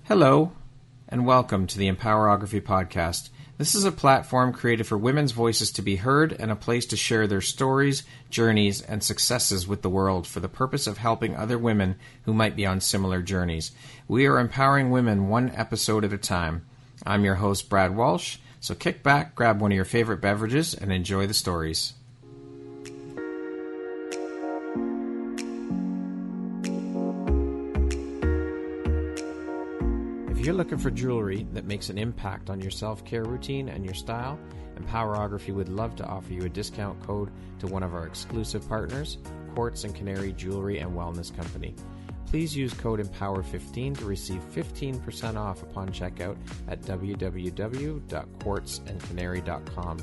Hello, and welcome to the Empowerography Podcast. This is a platform created for women's voices to be heard and a place to share their stories, journeys, and successes with the world for the purpose of helping other women who might be on similar journeys. We are empowering women one episode at a time. I'm your host, Brad Walsh, so kick back, grab one of your favorite beverages, and enjoy the stories. If you're looking for jewelry that makes an impact on your self-care routine and your style, Empowerography would love to offer you a discount code to one of our exclusive partners, Quartz & Canary Jewelry and Wellness Company. Please use code EMPOWER15 to receive 15% off upon checkout at www.quartzandcanary.com.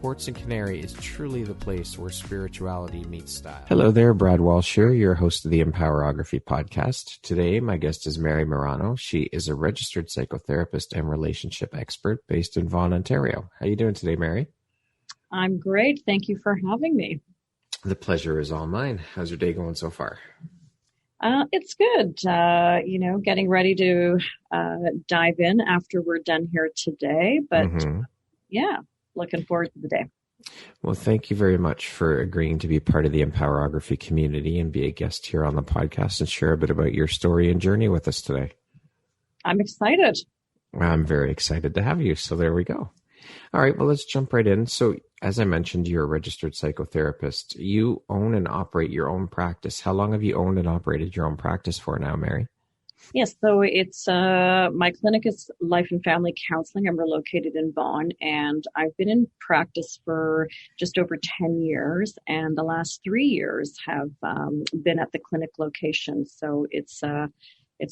Quartz and Canary is truly the place where spirituality meets style. Hello there, Brad Walsh here, your host of the Empowerography Podcast. Today, my guest is Mary Marano. She is a registered psychotherapist and relationship expert based in Vaughan, Ontario. How are you doing today, Mary? I'm great. Thank you for having me. The pleasure is all mine. How's your day going so far? It's good. Getting ready to dive in after we're done here today. But yeah, looking forward to the day. Well, thank you very much for agreeing to be part of the Empowerography community and be a guest here on the podcast and share a bit about your story and journey with us today. I'm excited. I'm very excited to have you. So there we go. All right, well, let's jump right in. So as I mentioned, you're a registered psychotherapist. You own and operate your own practice. How long have you owned and operated your own practice for now, Mary? Yes, so it's my clinic is Life and Family Counselling. I'm located in Vaughan, and I've been in practice for just over 10 years, and the last 3 years have been at the clinic location. So it's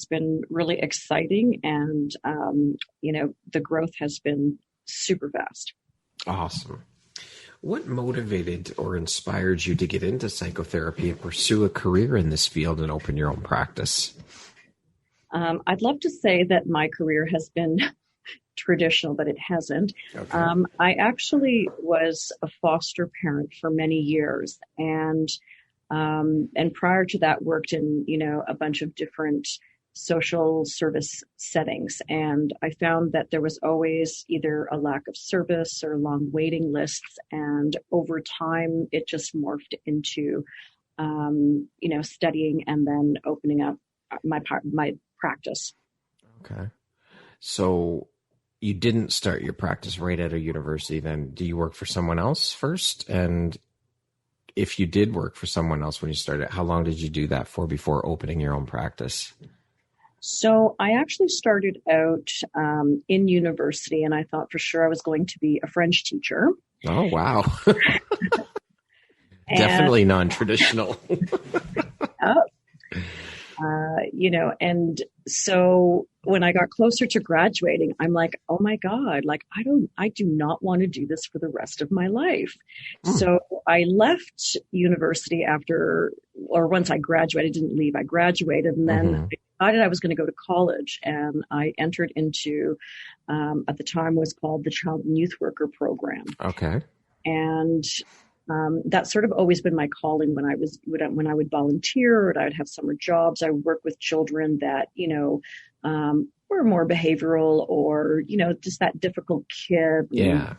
been really exciting, and the growth has been super fast. Awesome. What motivated or inspired you to get into psychotherapy and pursue a career in this field and open your own practice? I'd love to say that my career has been traditional, but it hasn't. Okay. I actually was a foster parent for many years, and prior to that worked in, a bunch of different social service settings. And I found that there was always either a lack of service or long waiting lists. And over time, it just morphed into, studying and then opening up my practice. Okay. So you didn't start your practice right out of university then. Do you work for someone else first? And if you did work for someone else when you started, how long did you do that for before opening your own practice? So I actually started out in university, and I thought for sure I was going to be a French teacher. Oh, wow. Definitely non-traditional. And so when I got closer to graduating, I'm like, oh my God, I do not want to do this for the rest of my life. So I left university once I graduated. I didn't leave, I graduated, and then I decided I was going to go to college, and I entered into, at the time was called the Child and Youth Worker Program. Okay. And that's sort of always been my calling when I would volunteer, or I would have summer jobs. I would work with children that, were more behavioral, or, just that difficult kid. Yeah.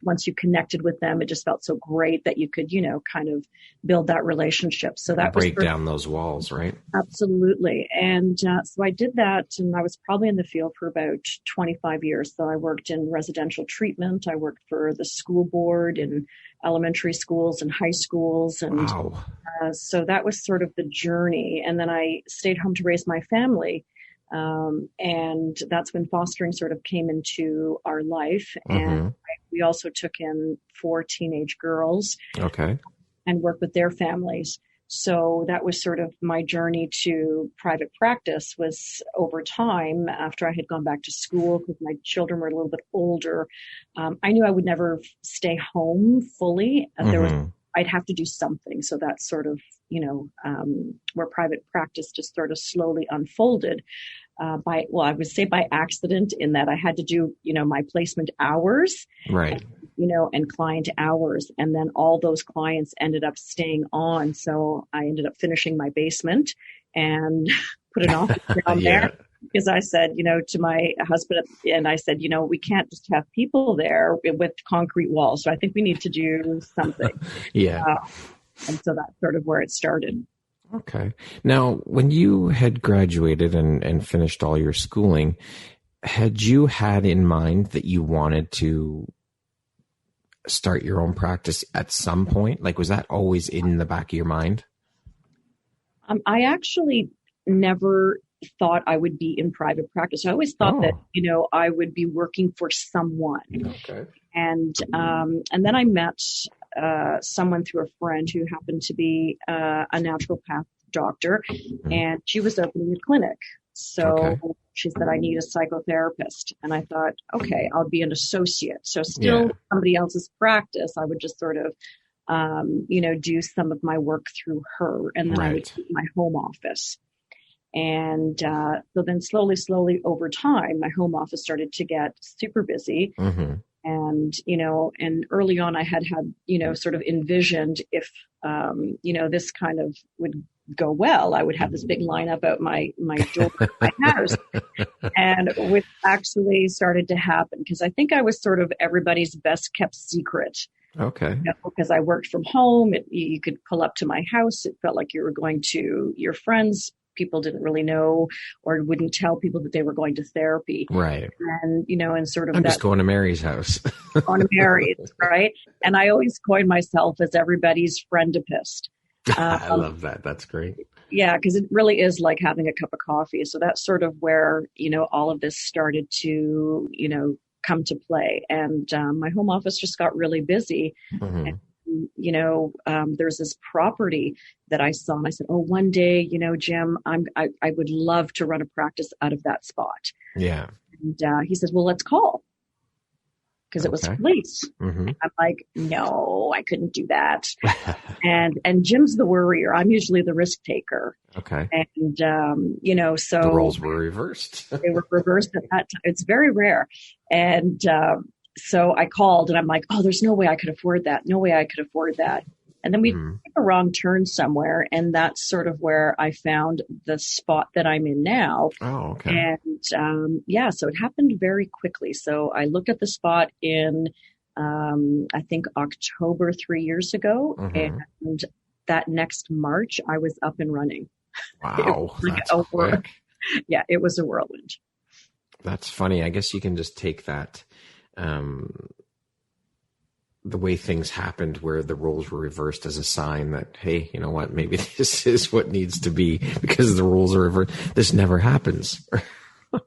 Once you connected with them, it just felt so great that you could, kind of build that relationship. So that break down those walls, right? Absolutely. And so I did that, and I was probably in the field for about 25 years. So I worked in residential treatment. I worked for the school board in elementary schools and high schools. And wow. So that was sort of the journey. And then I stayed home to raise my family. And that's when fostering sort of came into our life. And we also took in 4 teenage girls. Okay. And worked with their families. So that was sort of my journey to private practice. Was over time, after I had gone back to school, because my children were a little bit older, I knew I would never stay home fully. I'd have to do something. So that's sort of, where private practice just sort of slowly unfolded. I would say by accident, in that I had to do, my placement hours, right? And client hours. And then all those clients ended up staying on. So I ended up finishing my basement and put an office down there. because I said, to my husband, and I said, we can't just have people there with concrete walls. So I think we need to do something. Yeah. And so that's sort of where it started. Okay. Now, when you had graduated and finished all your schooling, had you had in mind that you wanted to start your own practice at some point? Like, was that always in the back of your mind? I actually never thought I would be in private practice. I always thought that, I would be working for someone. Okay. And then I met someone through a friend who happened to be a naturopath doctor, and she was opening a clinic. So she said, I need a psychotherapist. And I thought, okay, I'll be an associate. So still somebody else's practice. I would just sort of, do some of my work through her, and then I would keep my home office. And so then slowly over time, my home office started to get super busy. Mm-hmm. And, and early on I had, sort of envisioned if, this kind of would go well, I would have this big lineup out my door of my house. And which actually started to happen because I think I was sort of everybody's best kept secret. Okay. Because I worked from home. You could pull up to my house. It felt like you were going to your friends. People didn't really know or wouldn't tell people that they were going to therapy. Right. And, and sort of I'm just going to Mary's house. Going to Mary's, right? And I always coined myself as everybody's friendapist. I love that. That's great. Yeah, because it really is like having a cup of coffee. So that's sort of where, all of this started to, come to play. And my home office just got really busy. Mm-hmm. And, there's this property that I saw and I said, one day, Jim, I would love to run a practice out of that spot. Yeah. And he says, well, let's call. Because it was police. Mm-hmm. I'm like, no, I couldn't do that. and Jim's the worrier. I'm usually the risk taker. Okay. And, so the roles were reversed. They were reversed at that time. It's very rare. And, so I called and I'm like, there's no way I could afford that. No way I could afford that. And then we took a wrong turn somewhere. And that's sort of where I found the spot that I'm in now. Oh, okay. And so it happened very quickly. So I looked at the spot in, I think October 3 years ago. Mm-hmm. And that next March, I was up and running. Wow. That's quick. Yeah, it was a whirlwind. That's funny. I guess you can just take that. The way things happened where the roles were reversed as a sign that, hey, you know what, maybe this is what needs to be because the roles are reversed. This never happens.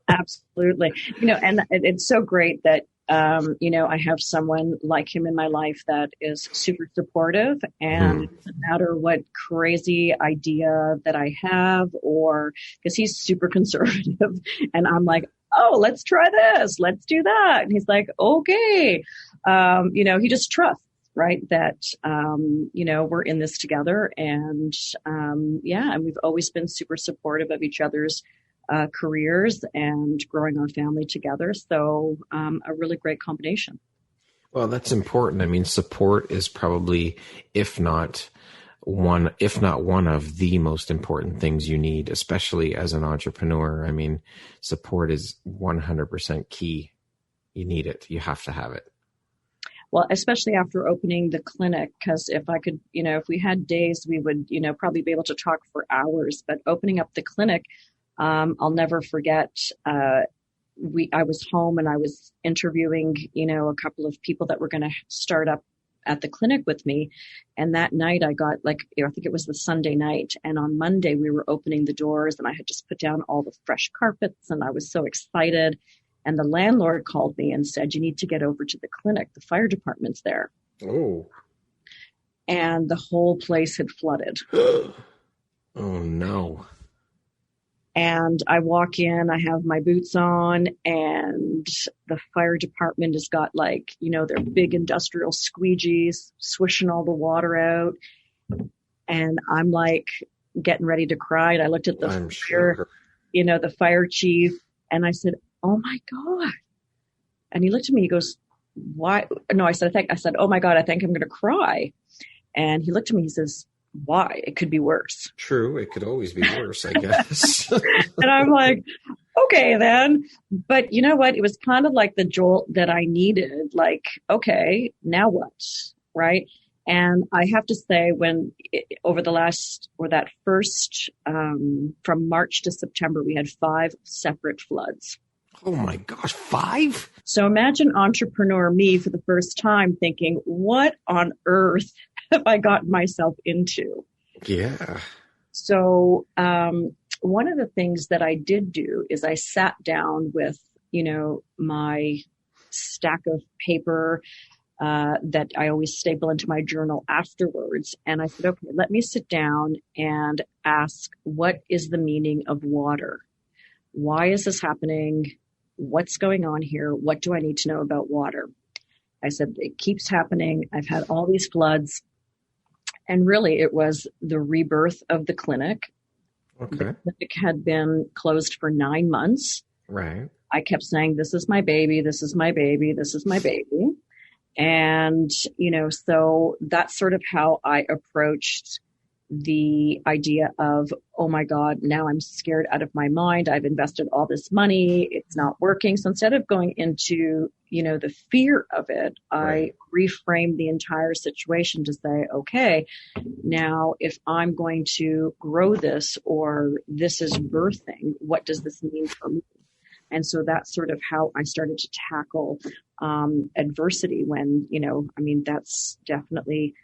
Absolutely. And it's so great that, I have someone like him in my life that is super supportive and it doesn't matter what crazy idea that I have or because he's super conservative and I'm like, let's try this. Let's do that. And he's like, okay. He just trusts, right. That, we're in this together and, and we've always been super supportive of each other's, careers and growing our family together. So, a really great combination. Well, that's important. I mean, support is probably, if not one of the most important things you need, especially as an entrepreneur. I mean, support is 100% key. You need it. You have to have it. Well, especially after opening the clinic, because if I could, if we had days, we would, probably be able to talk for hours. But opening up the clinic, I'll never forget. I was home and I was interviewing, a couple of people that were going to start up at the clinic with me. And that night I got I think it was the Sunday night. And on Monday we were opening the doors and I had just put down all the fresh carpets and I was so excited. And the landlord called me and said, you need to get over to the clinic. The fire department's there. Oh. And the whole place had flooded. Oh no. And I walk in, I have my boots on, and the fire department has got their big industrial squeegees, swishing all the water out. And I'm getting ready to cry. And I looked at the fire chief, and I said, oh my God. And he looked at me, he goes, why? No, I said, oh my God, I think I'm going to cry. And he looked at me, he says, why? It could be worse. True. It could always be worse, I guess. And I'm like, Okay, then. But you know what? It was kind of like the jolt that I needed. Like, okay, now what? Right. And I have to say, over the last, or that first, from March to September, we had 5 separate floods. Oh my gosh, 5? So imagine entrepreneur me for the first time thinking, what on earth have I gotten myself into? Yeah. So, one of the things that I did do is I sat down with, my stack of paper, that I always staple into my journal afterwards. And I said, okay, let me sit down and ask, what is the meaning of water? Why is this happening? What's going on here? What do I need to know about water? I said, it keeps happening. I've had all these floods. And really, it was the rebirth of the clinic. Okay. The clinic had been closed for 9 months. Right. I kept saying, this is my baby. This is my baby. This is my baby. And, so that's sort of how I approached the idea of, oh my God, now I'm scared out of my mind. I've invested all this money. It's not working. So instead of going into, the fear of it, Right. I reframed the entire situation to say, okay, now if I'm going to grow this or this is birthing, what does this mean for me? And so that's sort of how I started to tackle adversity when, that's definitely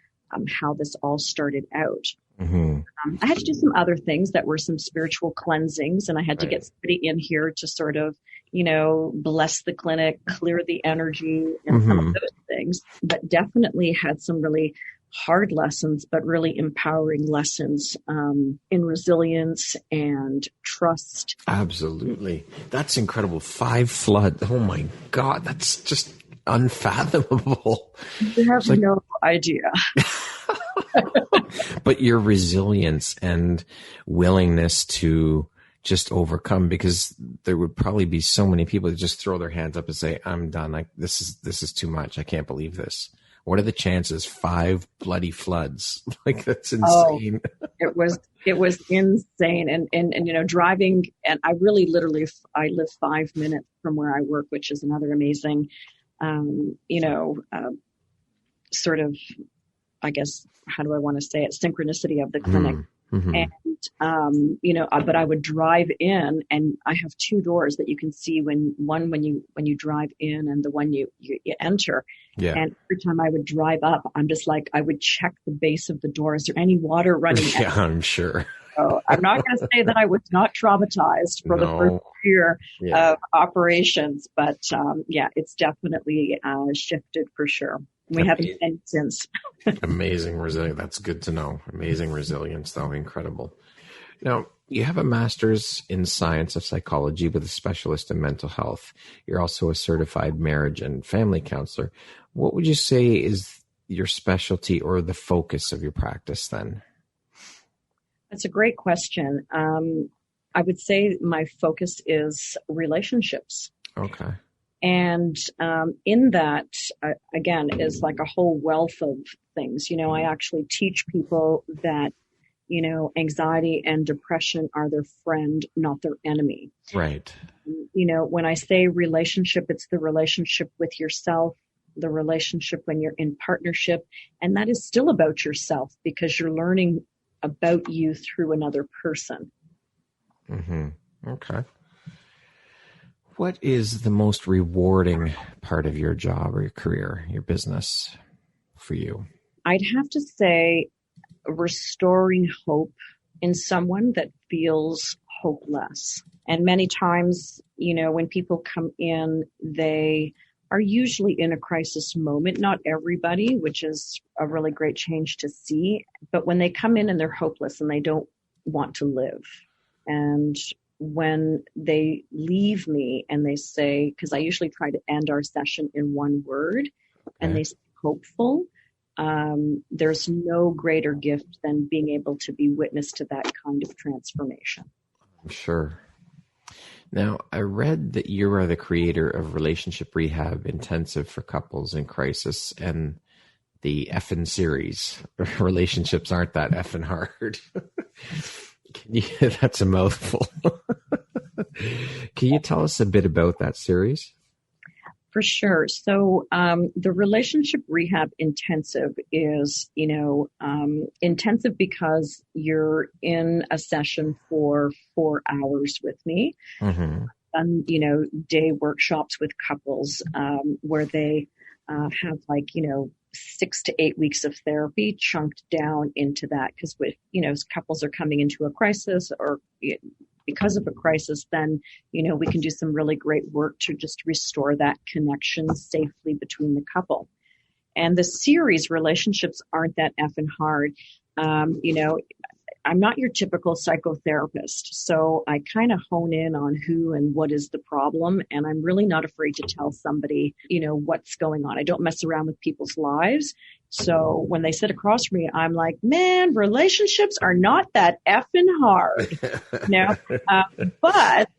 how this all started out. Mm-hmm. I had to do some other things that were some spiritual cleansings, and I had to get somebody in here to sort of, bless the clinic, clear the energy, and some of those things. But definitely had some really hard lessons, but really empowering lessons in resilience and trust. Absolutely. That's incredible. 5 floods. Oh my God. That's just unfathomable. You have no idea. But your resilience and willingness to just overcome, because there would probably be so many people that just throw their hands up and say, I'm done. Like this is too much. I can't believe this. What are the chances? 5 bloody floods. Like that's insane. Oh, it was insane. And driving, and I really literally, I live 5 minutes from where I work, which is another amazing, sort of, I guess, how do I want to say it? Synchronicity of the clinic. Mm-hmm. And, but I would drive in, and I have 2 doors that you can see when you drive in and the one you enter. Yeah. And every time I would drive up, I'm just like, I would check the base of the door. Is there any water running? Yeah, I'm sure. So I'm not going to say that I was not traumatized for the first year of operations, but it's definitely shifted for sure. We haven't been since. Amazing resilience. That's good to know. Amazing resilience, though. Incredible. Now, you have a master's in science of psychology with a specialist in mental health. You're also a certified marriage and family counselor. What would you say is your specialty or the focus of your practice then? That's a great question. I would say my focus is relationships. Okay. And in that, again, is like a whole wealth of things. I actually teach people that, anxiety and depression are their friend, not their enemy. Right. When I say relationship, it's the relationship with yourself, the relationship when you're in partnership. And that is still about yourself because you're learning about you through another person. Mm-hmm. Okay. What is the most rewarding part of your job or your career, your business for you? I'd have to say restoring hope in someone that feels hopeless. And many times, when people come in, they are usually in a crisis moment. Not everybody, which is a really great change to see. But when they come in and they're hopeless and they don't want to live, and when they leave me and they say, because I usually try to end our session in one word, and they say hopeful, there's no greater gift than being able to be witness to that kind of transformation. I'm sure. Now, I read that you are the creator of Relationship Rehab Intensive for Couples in Crisis and the effin' series. Relationships aren't that effin' hard. That's a mouthful. Can you tell us a bit about that series? For sure. So the relationship rehab intensive is, intensive because you're in a session for 4 hours with me. Mm-hmm. And, day workshops with couples where they have 6 to 8 weeks of therapy chunked down into that. Because couples are coming into a crisis or because of a crisis, then, we can do some really great work to just restore that connection safely between the couple. And the series, Relationships Aren't That Effing Hard. I'm not your typical psychotherapist, so I kind of hone in on who and what is the problem, and I'm really not afraid to tell somebody, what's going on. I don't mess around with people's lives. So when they sit across from me, I'm like, man, relationships are not that effing hard. But,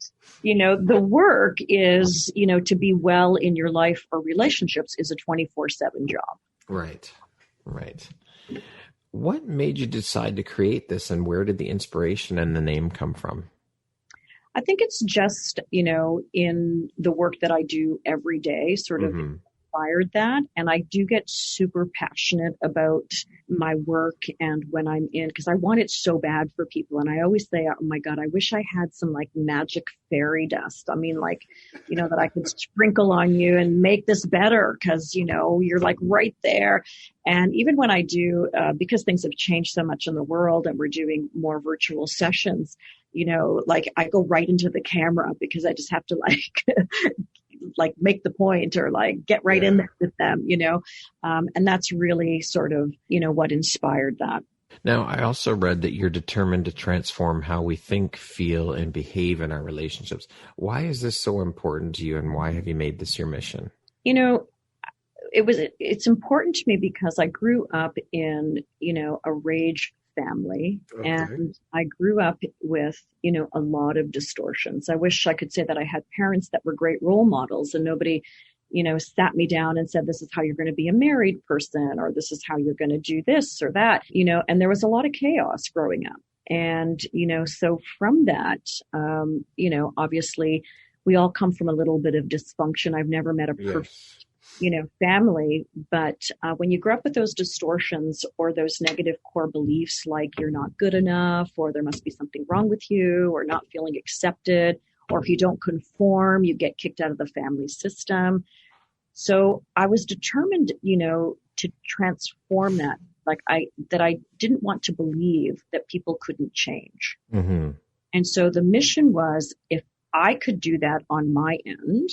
the work is, to be well in your life or relationships is a 24/7 job. Right. What made you decide to create this, and where did the inspiration and the name come from? I think it's just, in the work that I do every day, sort of inspired that. And I do get super passionate about my work and when I'm in, because I want it so bad for people. And I always say, oh my God, I wish I had some magic fairy dust. I mean, that I could sprinkle on you and make this better because, you're right there. And even when I do, because things have changed so much in the world and we're doing more virtual sessions, I go right into the camera because I just have to make the point or get right in there with them, and that's really sort of, what inspired that. Now, I also read that you're determined to transform how we think, feel, and behave in our relationships. Why is this so important to you, and why have you made this your mission? It's important to me because I grew up in, a rage family. Okay. And I grew up with, a lot of distortions. I wish I could say that I had parents that were great role models and nobody, sat me down and said, this is how you're going to be a married person, or this is how you're going to do this or that, and there was a lot of chaos growing up. And, so from that, obviously we all come from a little bit of dysfunction. I've never met a perfect, family, but when you grow up with those distortions or those negative core beliefs, like you're not good enough, or there must be something wrong with you, or not feeling accepted, or if you don't conform, you get kicked out of the family system. So I was determined, to transform that. I didn't want to believe that people couldn't change. Mm-hmm. And so the mission was, if I could do that on my end,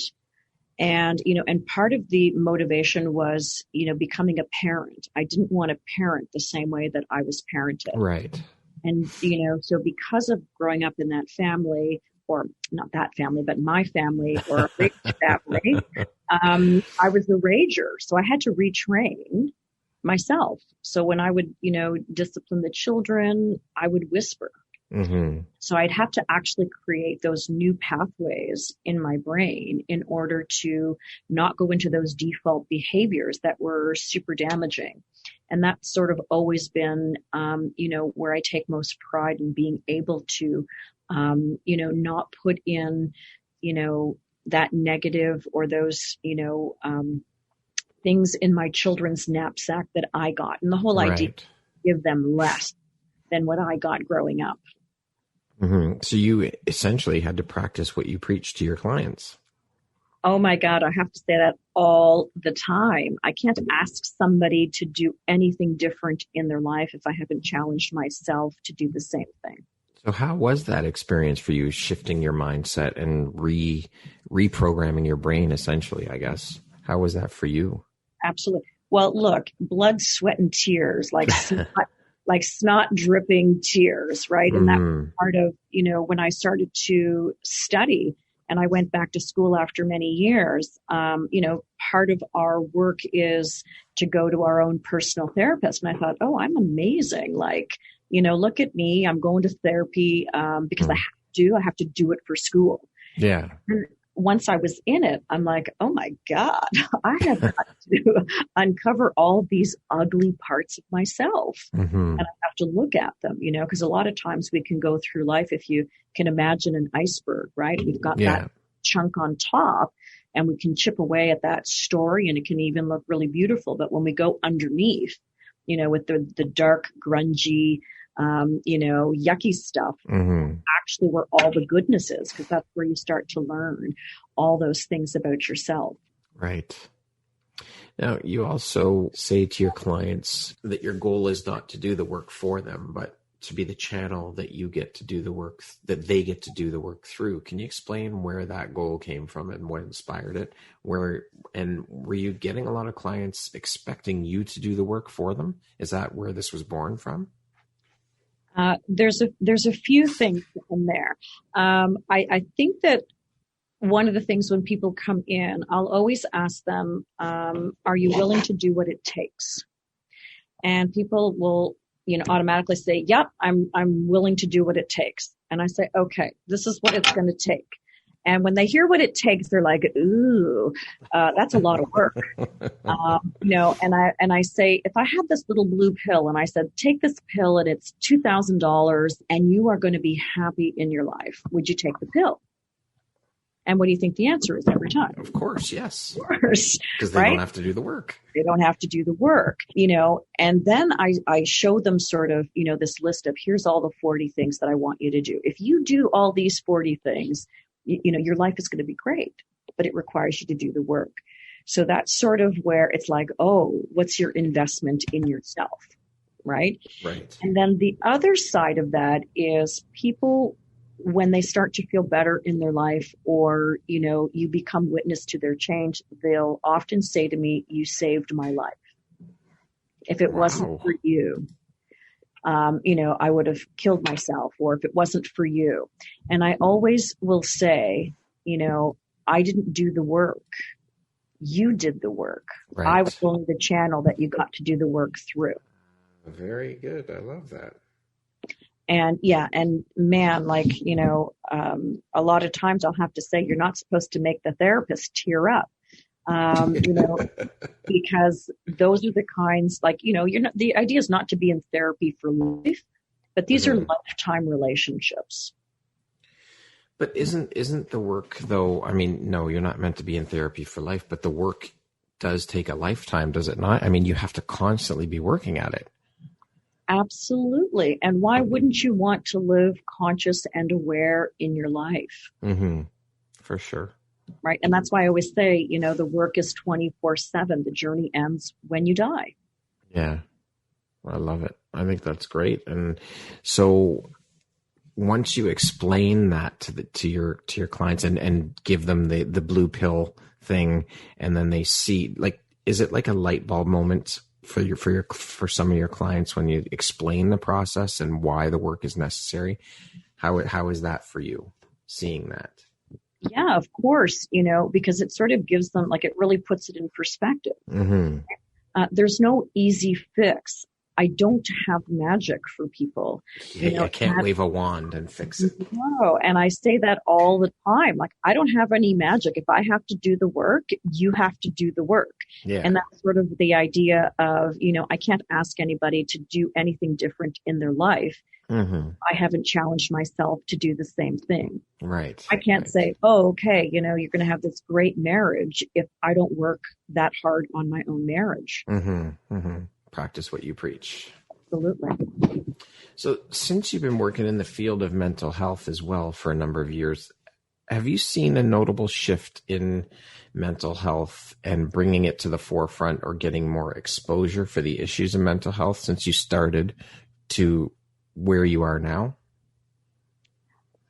and, and part of the motivation was, becoming a parent. I didn't want to parent the same way that I was parented. Right. And, so because of growing up in that family, or not that family, but my family, or a big family, I was a rager. So I had to retrain myself. So when I would, discipline the children, I would whisper. Mm-hmm. So I'd have to actually create those new pathways in my brain in order to not go into those default behaviors that were super damaging. And that's sort of always been, where I take most pride in being able to, not put in, that negative or those, things in my children's knapsack that I got. And the whole idea is to give them less than what I got growing up. Mm-hmm. So you essentially had to practice what you preach to your clients. Oh my God, I have to say that all the time. I can't ask somebody to do anything different in their life if I haven't challenged myself to do the same thing. So how was that experience for you, shifting your mindset and reprogramming your brain, essentially, I guess? How was that for you? Absolutely. Well, look, blood, sweat, and tears, like snot dripping tears, right? And that was part of, when I started to study and I went back to school after many years, part of our work is to go to our own personal therapist. And I thought, oh, I'm amazing. Look at me. I'm going to therapy because I have to do it for school. Yeah. And once I was in it, I'm like, oh my God, I have got to uncover all these ugly parts of myself. Mm-hmm. And I have to look at them, because a lot of times we can go through life, if you can imagine an iceberg, right? We've got that chunk on top and we can chip away at that story and it can even look really beautiful. But when we go underneath, with the dark, grungy, yucky stuff, actually where all the goodness is, because that's where you start to learn all those things about yourself. Right. Now, you also say to your clients that your goal is not to do the work for them, but to be the channel that you get to do the work, that they get to do the work through. Can you explain where that goal came from and what inspired it? Were you getting a lot of clients expecting you to do the work for them? Is that where this was born from? There's a few things in there. I think that one of the things when people come in, I'll always ask them, are you willing to do what it takes? And people will, automatically say, yep, I'm willing to do what it takes. And I say, okay, this is what it's going to take. And when they hear what it takes, they're like, ooh, that's a lot of work. And I say, if I had this little blue pill and I said, take this pill and it's $2,000 and you are going to be happy in your life, would you take the pill? And what do you think the answer is every time? Of course, yes. Of course. Because they don't have to do the work. They don't have to do the work, and then I show them sort of, this list of here's all the 40 things that I want you to do. If you do all these 40 things, your life is going to be great, but it requires you to do the work. So that's sort of where it's like, oh, what's your investment in yourself? Right. Right. And then the other side of that is people, when they start to feel better in their life or, you become witness to their change, they'll often say to me, you saved my life. If it wasn't for you, I would have killed myself, or if it wasn't for you. And I always will say, I didn't do the work. You did the work. Right. I was only the channel that you got to do the work through. Very good. I love that. And man, a lot of times I'll have to say, you're not supposed to make the therapist tear up, because those are the kinds, the idea is not to be in therapy for life, but these are lifetime relationships. But isn't the work though? I mean, no, you're not meant to be in therapy for life, but the work does take a lifetime, does it not? I mean, you have to constantly be working at it. Absolutely. And why wouldn't you want to live conscious and aware in your life? Mm-hmm. For sure. Right. And that's why I always say, the work is 24/7. The journey ends when you die. Yeah. I love it. I think that's great. And so once you explain that to your clients and give them the blue pill thing, and then they see, is it like a light bulb moment for some of your clients when you explain the process and why the work is necessary? How is that for you, seeing that? Yeah, of course, because it sort of gives them, it really puts it in perspective. Mm-hmm. There's no easy fix. I don't have magic for people. I can't wave a wand and fix it. No, and I say that all the time. I don't have any magic. If I have to do the work, you have to do the work. Yeah. And that's sort of the idea of, I can't ask anybody to do anything different in their life. Mm-hmm. I haven't challenged myself to do the same thing. Right. I can't say, oh, okay, you're going to have this great marriage if I don't work that hard on my own marriage. Mm-hmm. Mm-hmm. Practice what you preach. Absolutely. So since you've been working in the field of mental health as well for a number of years, have you seen a notable shift in mental health and bringing it to the forefront or getting more exposure for the issues of mental health since you started to where you are now?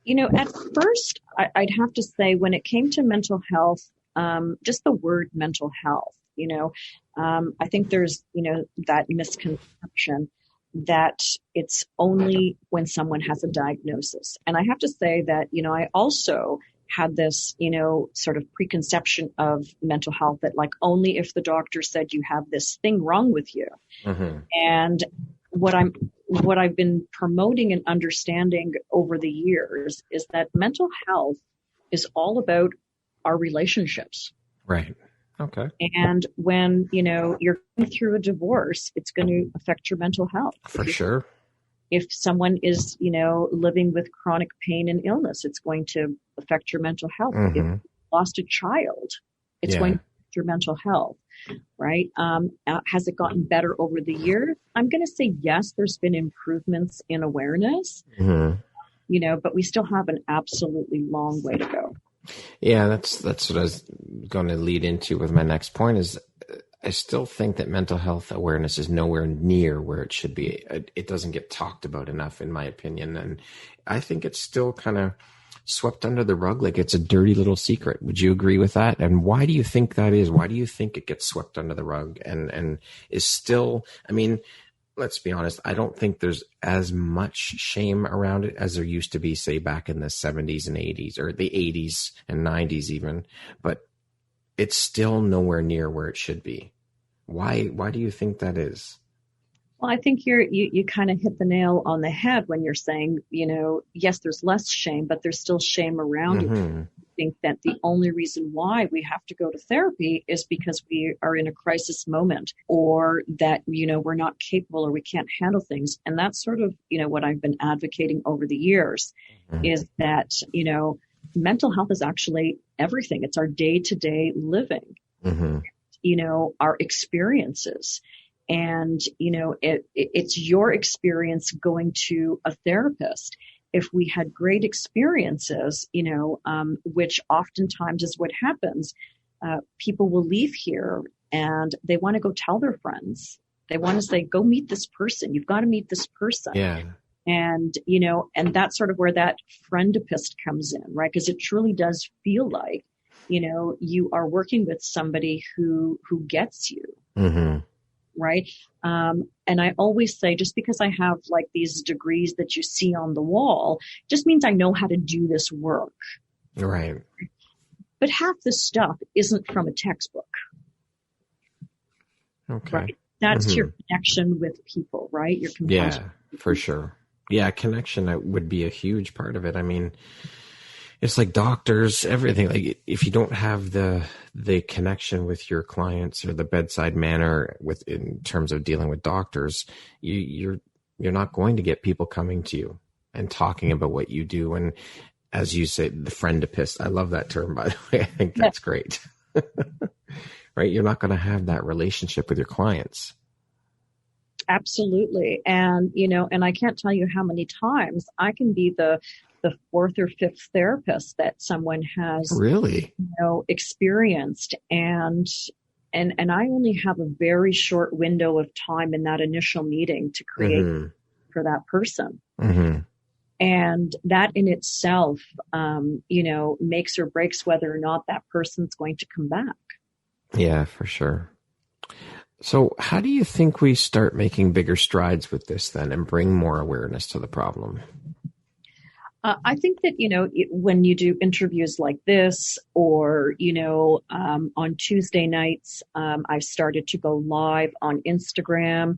At first, I'd have to say when it came to mental health, just the word mental health, I think there's, that misconception that it's only when someone has a diagnosis. And I have to say that, I also had this, sort of preconception of mental health that only if the doctor said you have this thing wrong with you. Mm-hmm. And what I've been promoting and understanding over the years is that mental health is all about our relationships. Right. Okay. And when, you're going through a divorce, it's going to affect your mental health. For sure. If someone is, living with chronic pain and illness, it's going to affect your mental health. If you lost a child, it's going to affect your mental health, right? Has it gotten better over the years? I'm going to say yes, there's been improvements in awareness, but we still have an absolutely long way to go. Yeah, that's what I was going to lead into with my next point is I still think that mental health awareness is nowhere near where it should be. It doesn't get talked about enough, in my opinion. And I think it's still kind of swept under the rug like it's a dirty little secret. Would you agree with that? And why do you think that is? Why do you think it gets swept under the rug and is still, I mean, let's be honest, I don't think there's as much shame around it as there used to be, say, back in the 70s and 80s or the 80s and 90s even. But it's still nowhere near where it should be. Why do you think that is? Well, I think you kind of hit the nail on the head when you're saying, yes, there's less shame, but there's still shame around it. I think that the only reason why we have to go to therapy is because we are in a crisis moment or that, we're not capable or we can't handle things. And that's sort of, what I've been advocating over the years is that, mental health is actually everything. It's our day-to-day living, our experiences. And, it's your experience going to a therapist. If we had great experiences, which oftentimes is what happens, people will leave here and they want to go tell their friends. They want to say, go meet this person. You've got to meet this person. Yeah. And, and that's sort of where that friendapist comes in, right? Because it truly does feel like, you are working with somebody who gets you. Right. And I always say, just because I have like these degrees that you see on the wall, just means I know how to do this work. Right. But half the stuff isn't from a textbook. Okay. Right. That's your connection with people, right? Your compassion. Yeah, for sure. Yeah, connection would be a huge part of it. I mean, it's like doctors, everything. Like if you don't have the connection with your clients or the bedside manner in terms of dealing with doctors, you're not going to get people coming to you and talking about what you do. And as you say, the friendapist, I love that term, by the way. I think that's great. Right? You're not going to have that relationship with your clients. Absolutely. And, and I can't tell you how many times I can be the fourth or fifth therapist that someone has really, experienced. And I only have a very short window of time in that initial meeting to create for that person. And that in itself, makes or breaks whether or not that person's going to come back. Yeah, for sure. So how do you think we start making bigger strides with this then and bring more awareness to the problem? I think that, when you do interviews like this or, on Tuesday nights, I've started to go live on Instagram,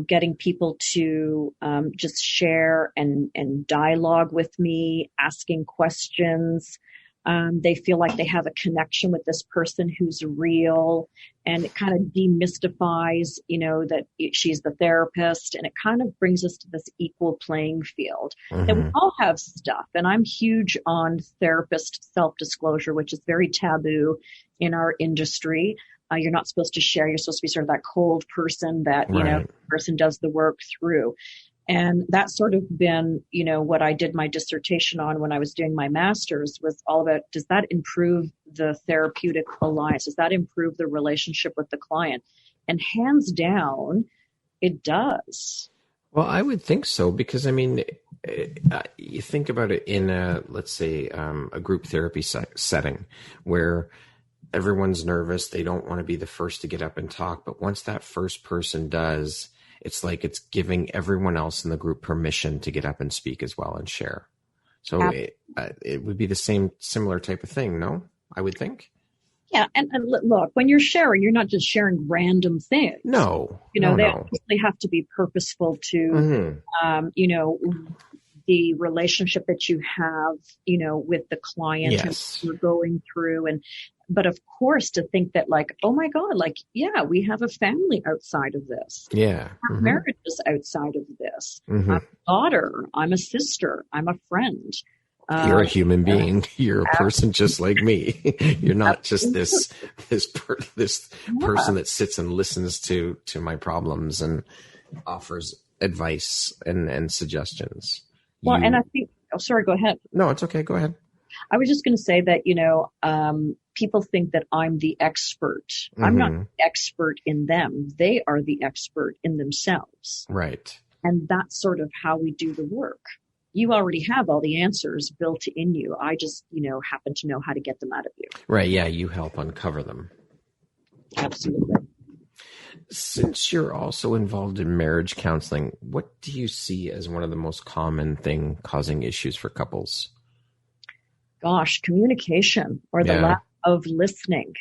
getting people to just share and dialogue with me, asking questions. They feel like they have a connection with this person who's real, and it kind of demystifies, that she's the therapist, and it kind of brings us to this equal playing field. And we all have stuff, and I'm huge on therapist self-disclosure, which is very taboo in our industry. You're not supposed to share. You're supposed to be sort of that cold person that, the person does the work through. And that's sort of been, what I did my dissertation on when I was doing my master's was all about, does that improve the therapeutic alliance? Does that improve the relationship with the client? And hands down, it does. Well, I would think so, because I mean, you think about it in let's say a group therapy setting where everyone's nervous. They don't want to be the first to get up and talk. But once that first person does, it's like it's giving everyone else in the group permission to get up and speak as well and share. So it would be the similar type of thing, no? I would think. Yeah, and look, when you're sharing, you're not just sharing random things. No. They obviously have to be purposeful to, the relationship that you have, with the client and Yes. what you're going through. But of course, to think that like, oh my God, like, yeah, we have a family outside of this. Yeah. Our Mm-hmm. marriage is outside of this. Mm-hmm. I'm a daughter. I'm a sister. I'm a friend. You're a human being. You're a person just like me. You're not just this person that sits and listens to my problems and offers advice and suggestions. And I think, sorry, go ahead. No, it's okay. Go ahead. I was just going to say that, people think that I'm the expert. Mm-hmm. I'm not the expert in them. They are the expert in themselves. Right. And that's sort of how we do the work. You already have all the answers built in you. I just, happen to know how to get them out of you. Right. Yeah. You help uncover them. Absolutely. Since you're also involved in marriage counseling, what do you see as one of the most common thing causing issues for couples? Gosh, communication or the lack of listening.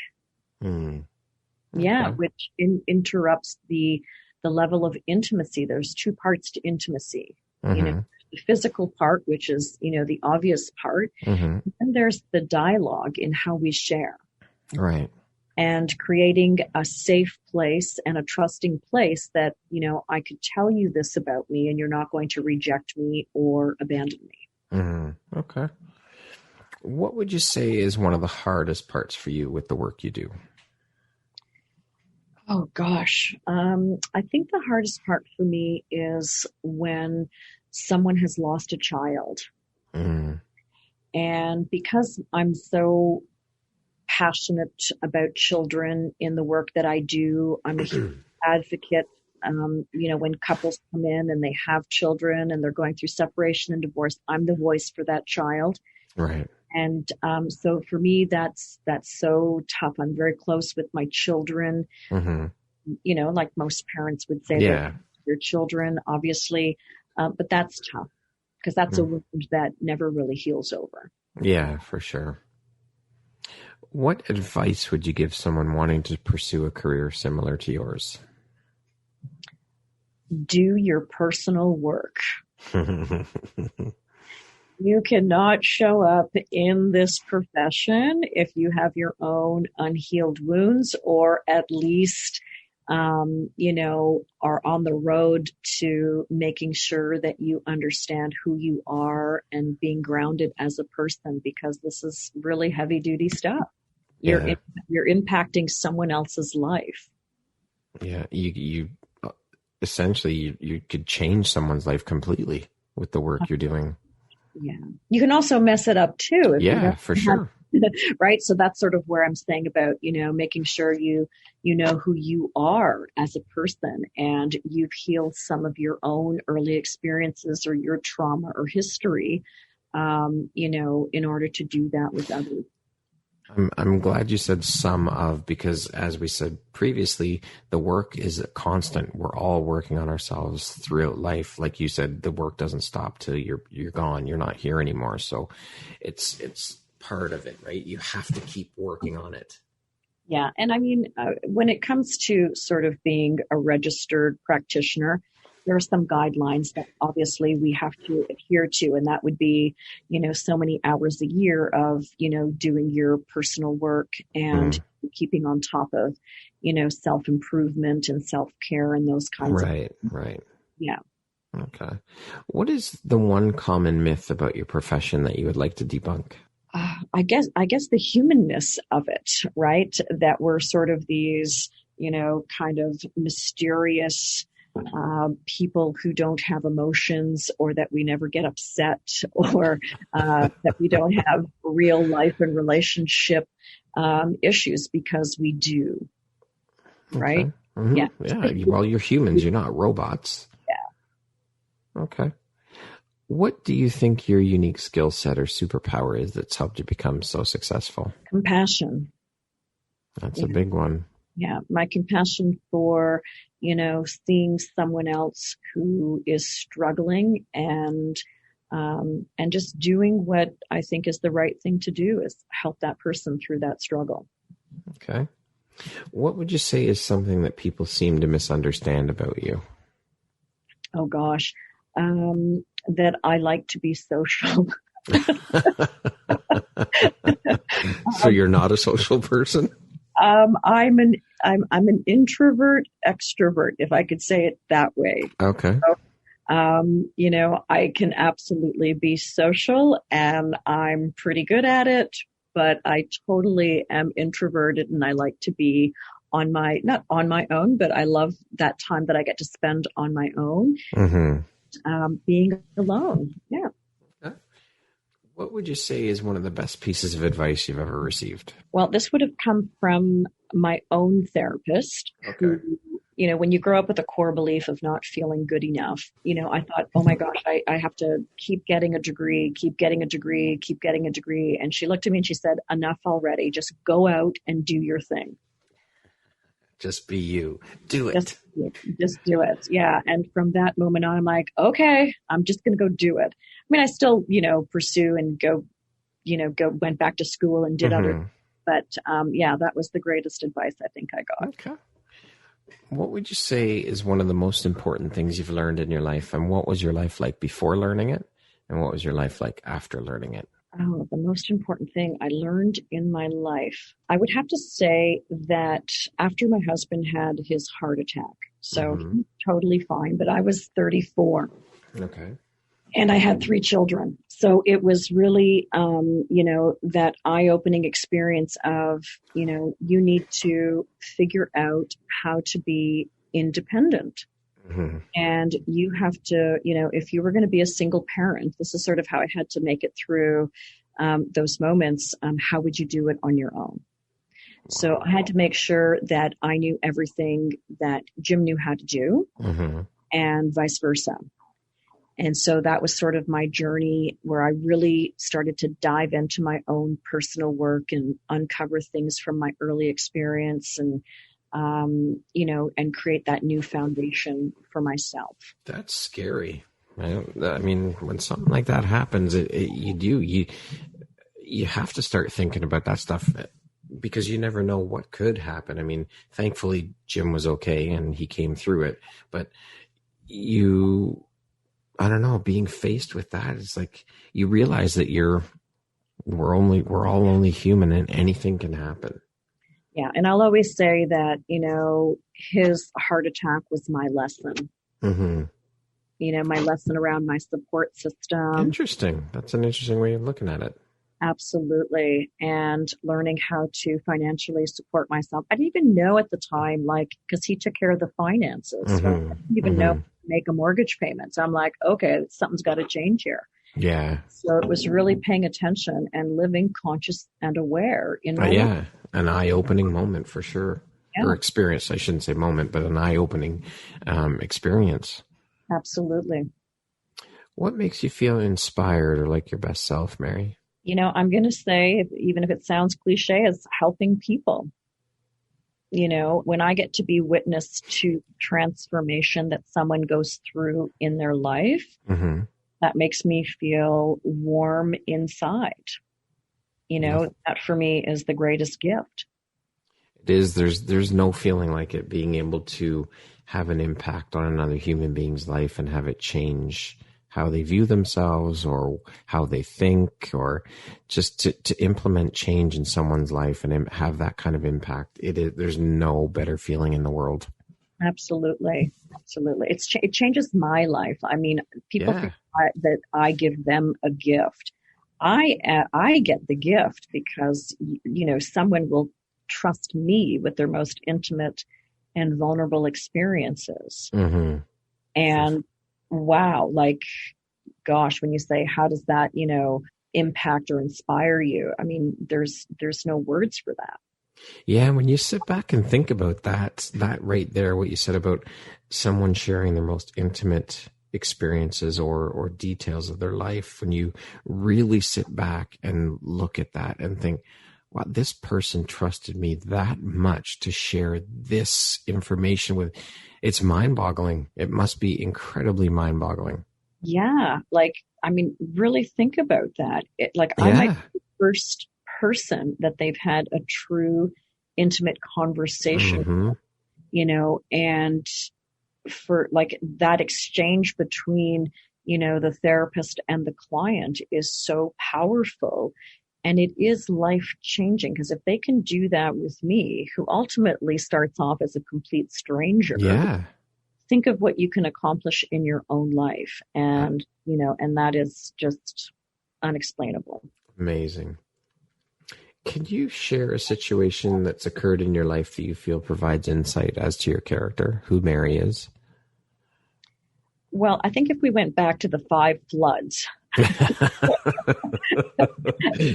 Okay. Yeah, which interrupts the level of intimacy. There's two parts to intimacy. The physical part, which is, the obvious part. And there's the dialogue in how we share. Right. And creating a safe place and a trusting place that, I could tell you this about me and you're not going to reject me or abandon me. Okay. What would you say is one of the hardest parts for you with the work you do? Oh, gosh. I think the hardest part for me is when someone has lost a child. And because I'm so passionate about children in the work that I do, I'm a huge advocate. When couples come in and they have children and they're going through separation and divorce, I'm the voice for that child. Right. And so for me, that's so tough. I'm very close with my children, like most parents would say, their children, obviously. But that's tough because that's a wound that never really heals over. Yeah, for sure. What advice would you give someone wanting to pursue a career similar to yours? Do your personal work. You cannot show up in this profession if you have your own unhealed wounds, or at least, are on the road to making sure that you understand who you are and being grounded as a person, because this is really heavy duty stuff. You're impacting someone else's life. Yeah. You essentially, you could change someone's life completely with the work you're doing. Yeah. You can also mess it up too. For sure. Right. So that's sort of where I'm saying about, making sure you know who you are as a person and you've healed some of your own early experiences or your trauma or history, in order to do that with others. I'm glad you said some of, because as we said previously, the work is a constant. We're all working on ourselves throughout life. Like you said, the work doesn't stop till you're gone. You're not here anymore. So it's part of it, right? You have to keep working on it. Yeah. And I mean, when it comes to sort of being a registered practitioner, there are some guidelines that obviously we have to adhere to. And that would be, so many hours a year of, doing your personal work and keeping on top of, self-improvement and self-care and those kinds of things. Right. Yeah. Okay. What is the one common myth about your profession that you would like to debunk? I guess the humanness of it, right? That we're sort of these, kind of mysterious people who don't have emotions, or that we never get upset, or that we don't have real life and relationship issues, because we do. Right? Okay. Yeah. Well, you're humans. You're not robots. Yeah. Okay. What do you think your unique skill set or superpower is that's helped you become so successful? Compassion. That's a big one. Yeah. My compassion for, seeing someone else who is struggling and just doing what I think is the right thing to do, is help that person through that struggle. Okay. What would you say is something that people seem to misunderstand about you? Oh gosh. that I like to be social. So you're not a social person? I'm an introvert extrovert, if I could say it that way. Okay. So, I can absolutely be social, and I'm pretty good at it, but I totally am introverted, and I like to be not on my own, but I love that time that I get to spend on my own, being alone. Yeah. What would you say is one of the best pieces of advice you've ever received? Well, this would have come from my own therapist, who, when you grow up with a core belief of not feeling good enough, I thought, oh my gosh, I have to keep getting a degree, keep getting a degree, keep getting a degree. And she looked at me and she said, enough already. Just go out and do your thing. Just be you. Do it. Just do it. Yeah. And from that moment on, I'm like, okay, I'm just going to go do it. I mean, I still, pursue and went back to school and did other, but that was the greatest advice I think I got. Okay. What would you say is one of the most important things you've learned in your life? And what was your life like before learning it? And what was your life like after learning it? Oh, the most important thing I learned in my life, I would have to say that after my husband had his heart attack, so he's totally fine, but I was 34. Okay. And I had 3 children. So it was really, that eye-opening experience of, you need to figure out how to be independent. And you have to, if you were going to be a single parent, this is sort of how I had to make it through those moments. How would you do it on your own? So I had to make sure that I knew everything that Jim knew how to do and vice versa. And so that was sort of my journey where I really started to dive into my own personal work and uncover things from my early experience and, and create that new foundation for myself. That's scary. I mean, when something like that happens, you have to start thinking about that stuff because you never know what could happen. I mean, thankfully Jim was okay and he came through it, but I don't know, being faced with that, it's like you realize that we're all only human and anything can happen. Yeah. And I'll always say that, his heart attack was my lesson. My lesson around my support system. Interesting. That's an interesting way of looking at it. Absolutely. And learning how to financially support myself. I didn't even know at the time, because he took care of the finances. So I didn't even know how to make a mortgage payment. So I'm like, okay, something's got to change here. Yeah. So it was really paying attention and living conscious and aware in my life. An eye-opening moment for sure. Yeah. Or experience. I shouldn't say moment, but an eye-opening experience. Absolutely. What makes you feel inspired or like your best self, Mary? I'm going to say, even if it sounds cliche, it's helping people. When I get to be witness to transformation that someone goes through in their life, that makes me feel warm inside. That for me is the greatest gift. It is. There's no feeling like it, being able to have an impact on another human being's life and have it change how they view themselves or how they think, or just to implement change in someone's life and have that kind of impact. There's no better feeling in the world. Absolutely. It changes my life. I mean, people think that I give them a gift. I get the gift because, someone will trust me with their most intimate and vulnerable experiences. And wow, gosh, when you say, how does that, impact or inspire you? I mean, there's no words for that. Yeah. When you sit back and think about that right there, what you said about someone sharing their most intimate experiences or details of their life, when you really sit back and look at that and think, wow, this person trusted me that much to share this information with, it's mind-boggling. It must be incredibly mind-boggling. Yeah. Really think about that. I might be the first person that they've had a true intimate conversation, and for that exchange between, the therapist and the client is so powerful. And it is life-changing, because if they can do that with me, who ultimately starts off as a complete stranger, think of what you can accomplish in your own life. And, and that is just unexplainable. Amazing. Can you share a situation that's occurred in your life that you feel provides insight as to your character, who Mary is? Well, I think if we went back to the 5 floods.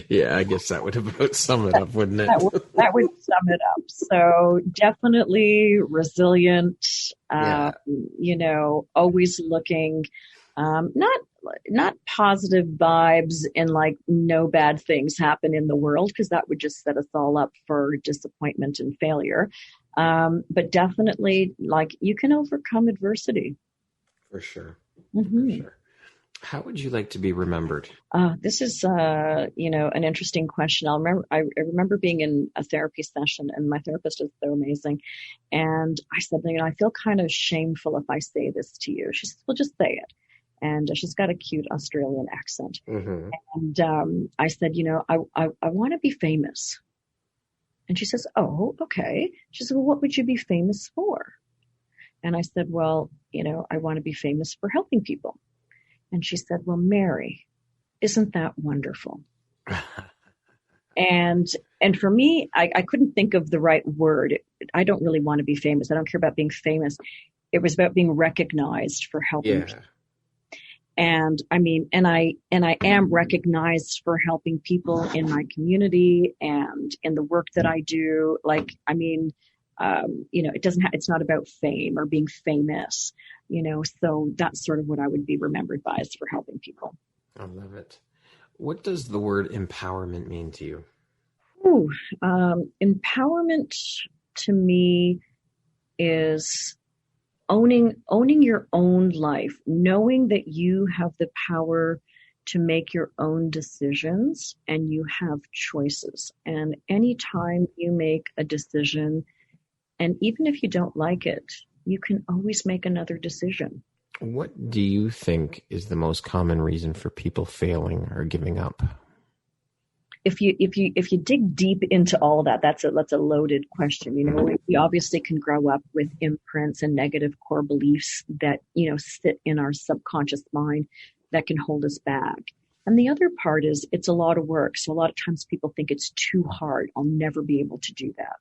Yeah, I guess that would about sum it up, wouldn't it? That would sum it up. So definitely resilient, always looking, not positive vibes and like no bad things happen in the world, because that would just set us all up for disappointment and failure. But definitely like you can overcome adversity. For sure. Mm-hmm. For sure. How would you like to be remembered? This is, an interesting question. I remember being in a therapy session, and my therapist is so amazing. And I said, I feel kind of shameful if I say this to you. She said, well, just say it. And she's got a cute Australian accent. Mm-hmm. And I said, I want to be famous. And she says, oh, okay. She said, well, what would you be famous for? And I said, well, I want to be famous for helping people. And she said, well, Mary, isn't that wonderful? And for me, I couldn't think of the right word. I don't really want to be famous. I don't care about being famous. It was about being recognized for helping people. And I mean, and I am recognized for helping people in my community and in the work that I do. Like, I mean, it's not about fame or being famous, so that's sort of what I would be remembered by, is for helping people. I love it. What does the word empowerment mean to you? Empowerment to me is owning your own life, knowing that you have the power to make your own decisions and you have choices. And anytime you make a decision, and even if you don't like it, you can always make another decision. What do you think is the most common reason for people failing or giving up? If you dig deep into all of that, that's a loaded question. We obviously can grow up with imprints and negative core beliefs that, sit in our subconscious mind that can hold us back. And the other part is it's a lot of work. So a lot of times people think it's too hard. I'll never be able to do that.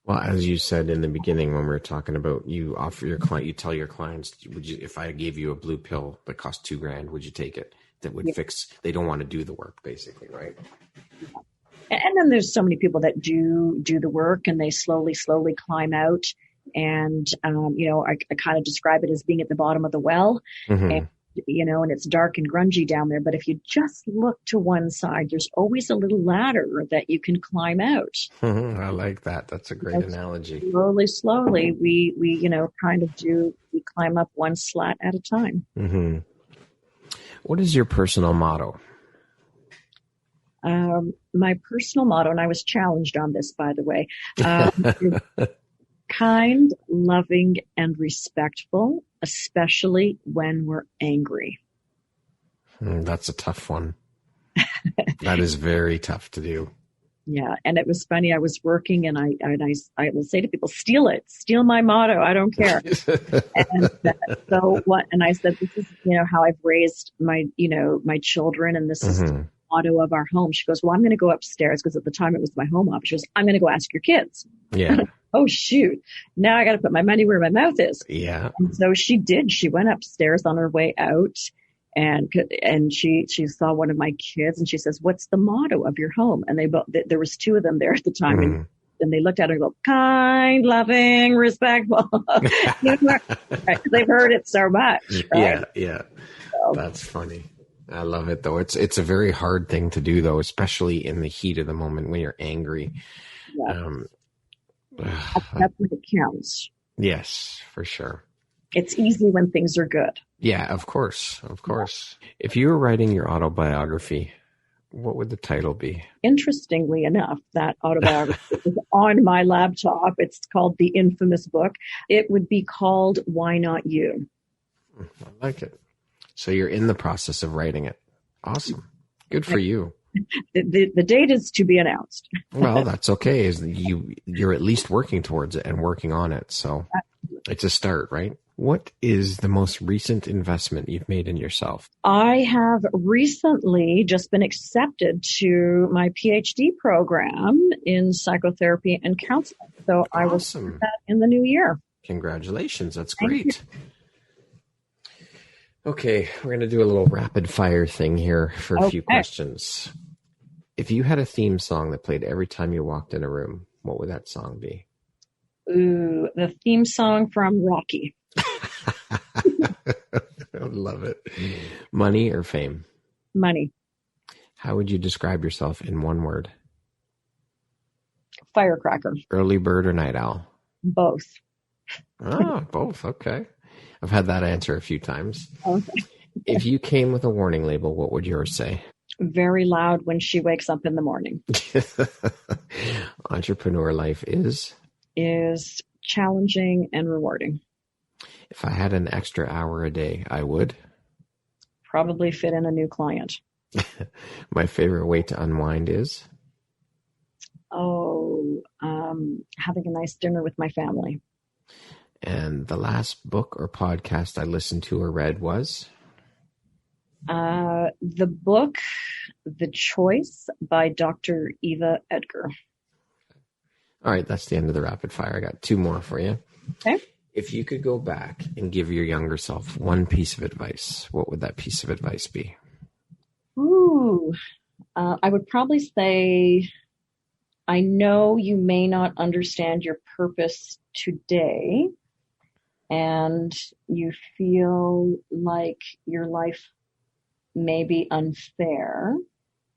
Well, as you said in the beginning, when we were talking about you offer your client, you tell your clients, if I gave you a blue pill that cost $2,000, would you take it? That would fix, they don't want to do the work, basically, right? And then there's so many people that do the work and they slowly climb out. And, I kind of describe it as being at the bottom of the well. Mm-hmm. And it's dark and grungy down there. But if you just look to one side, there's always a little ladder that you can climb out. I like that. That's a great analogy. Slowly, we we climb up one slat at a time. Mm-hmm. What is your personal motto? My personal motto, and I was challenged on this, by the way, is kind, loving, and respectful, especially when we're angry. That's a tough one. That is very tough to do. Yeah. And it was funny. I was working and I will say to people, steal my motto. I don't care. And I said, this is, how I've raised my children, and this is the motto of our home. She goes, well, I'm going to go upstairs, because at the time it was my home office. She goes, I'm going to go ask your kids. Yeah. Oh, shoot. Now I got to put my money where my mouth is. Yeah. And so she did. She went upstairs on her way out, and she saw one of my kids, and she says, what's the motto of your home? And there was 2 of them there at the time. And they looked at her and go, kind, loving, respectful. Right? They've heard it so much. Right? Yeah. So. That's funny. I love it, though. It's a very hard thing to do, though, especially in the heat of the moment when you're angry. Yeah. That's when it counts. Yes, for sure. It's easy when things are good. Yeah, of course. If you were writing your autobiography, what would the title be? Interestingly enough, that autobiography is on my laptop. It's called The Infamous Book. It would be called Why Not You? I like it. So you're in the process of writing it. Awesome. Good for you. The date is to be announced. Well, that's okay. You're at least working towards it and working on it. So it's a start, right? What is the most recent investment you've made in yourself? I have recently just been accepted to my PhD program in psychotherapy and counseling. So I will start that in the new year. Congratulations. That's great. Okay, we're going to do a little rapid fire thing here for a few questions. If you had a theme song that played every time you walked in a room, what would that song be? Ooh, the theme song from Rocky. I love it. Money or fame? Money. How would you describe yourself in one word? Firecracker. Early bird or night owl? Both. Both. Okay. I've had that answer a few times. Okay. If you came with a warning label, what would yours say? Very loud when she wakes up in the morning. Entrepreneur life is challenging and rewarding. If I had an extra hour a day, I would probably fit in a new client. My favorite way to unwind is having a nice dinner with my family. And the last book or podcast I listened to or read was? The book, The Choice by Dr. Eva Edgar. All right, that's the end of the rapid fire. I got two more for you. Okay. If you could go back and give your younger self one piece of advice, what would that piece of advice be? I would probably say, I know you may not understand your purpose today, and you feel like your life may be unfair,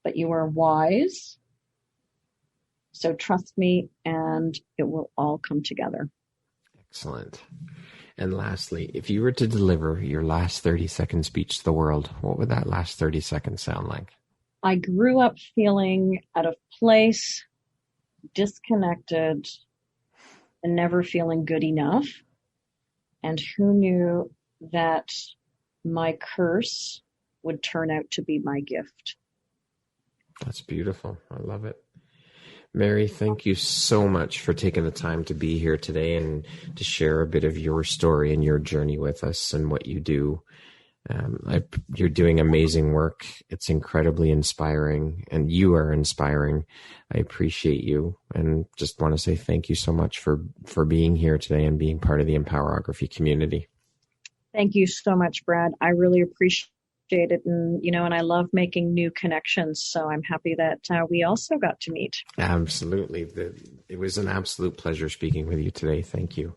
but you are wise. So trust me, and it will all come together. Excellent. And lastly, if you were to deliver your last 30-second speech to the world, what would that last 30 seconds sound like? I grew up feeling out of place, disconnected, and never feeling good enough. And who knew that my curse would turn out to be my gift? That's beautiful. I love it. Mary, thank you so much for taking the time to be here today and to share a bit of your story and your journey with us and what you do. You're doing amazing work. It's incredibly inspiring, and you are inspiring. I appreciate you and just want to say thank you so much for being here today and being part of the Empowerography community. Thank you so much, Brad. I really appreciate it. And I love making new connections. So I'm happy that we also got to meet. Absolutely. It was an absolute pleasure speaking with you today. Thank you.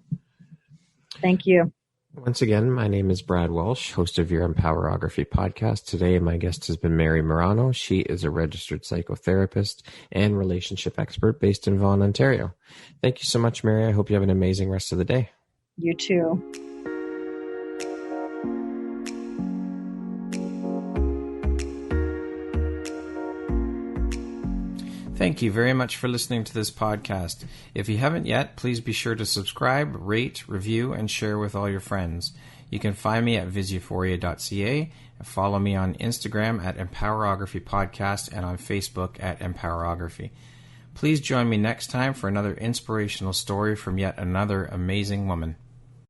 Thank you. Once again, my name is Brad Walsh, host of your Empowerography Podcast. Today, my guest has been Mary Marano. She is a registered psychotherapist and relationship expert based in Vaughan, Ontario. Thank you so much, Mary. I hope you have an amazing rest of the day. You too. Thank you very much for listening to this podcast. If you haven't yet, please be sure to subscribe, rate, review, and share with all your friends. You can find me at visuphoria.ca and follow me on Instagram at Empowerography Podcast and on Facebook at Empowerography. Please join me next time for another inspirational story from yet another amazing woman.